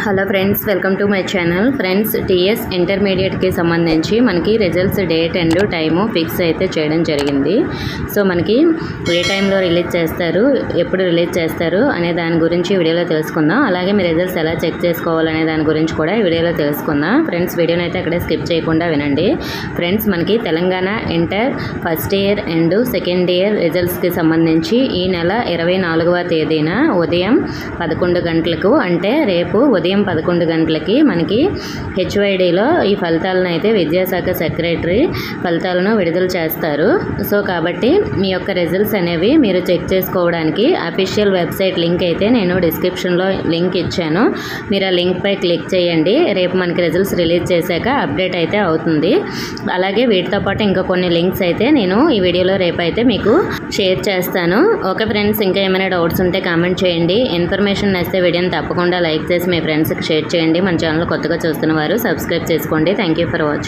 Hello friends, welcome to my channel. Friends, TS ఇంటర్మీడియట్కి సంబంధించి మనకి results date and time fix అయితే చేయడం జరిగింది. సో మనకి ఏ టైంలో రిలీజ్ చేస్తారు, ఎప్పుడు రిలీజ్ చేస్తారు అనే దాని గురించి వీడియోలో తెలుసుకుందాం. అలాగే మీ రిజల్ట్స్ ఎలా చెక్ చేసుకోవాలనే దాని గురించి కూడా ఈ వీడియోలో తెలుసుకుందాం. ఫ్రెండ్స్, వీడియోని అయితే అక్కడే స్కిప్ చేయకుండా వినండి. ఫ్రెండ్స్, మనకి Telangana inter first year and second year రిజల్ట్స్కి సంబంధించి ఈ నెల 24వ తేదీన ఉదయం 11 గంటలకు, అంటే రేపు ఉదయం 11 గంటలకి మనకి హెచ్వైడీలో ఈ ఫలితాలను అయితే విద్యాశాఖ సెక్రటరీ ఫలితాలను విడుదల చేస్తారు. సో కాబట్టి మీ యొక్క రిజల్ట్స్ అనేవి మీరు చెక్ చేసుకోవడానికి అఫీషియల్ వెబ్సైట్ లింక్ అయితే నేను డిస్క్రిప్షన్లో లింక్ ఇచ్చాను. మీరు ఆ లింక్పై క్లిక్ చేయండి. రేపు మనకి రిజల్ట్స్ రిలీజ్ చేశాక అప్డేట్ అయితే అవుతుంది. అలాగే వీటితో పాటు ఇంకా కొన్ని లింక్స్ అయితే నేను ఈ వీడియోలో రేపు అయితే మీకు షేర్ చేస్తాను. ఓకే ఫ్రెండ్స్, ఇంకా ఏమైనా డౌట్స్ ఉంటే కామెంట్ చేయండి. ఇన్ఫర్మేషన్ నచ్చితే వీడియోని తప్పకుండా లైక్ చేసి మీ ఫ్రెండ్స్కి షేర్ చేయండి. మన ఛానల్ కొత్తగా చూస్తున్న వారు సబ్స్క్రైబ్ చేసుకోండి. Thank you for watching.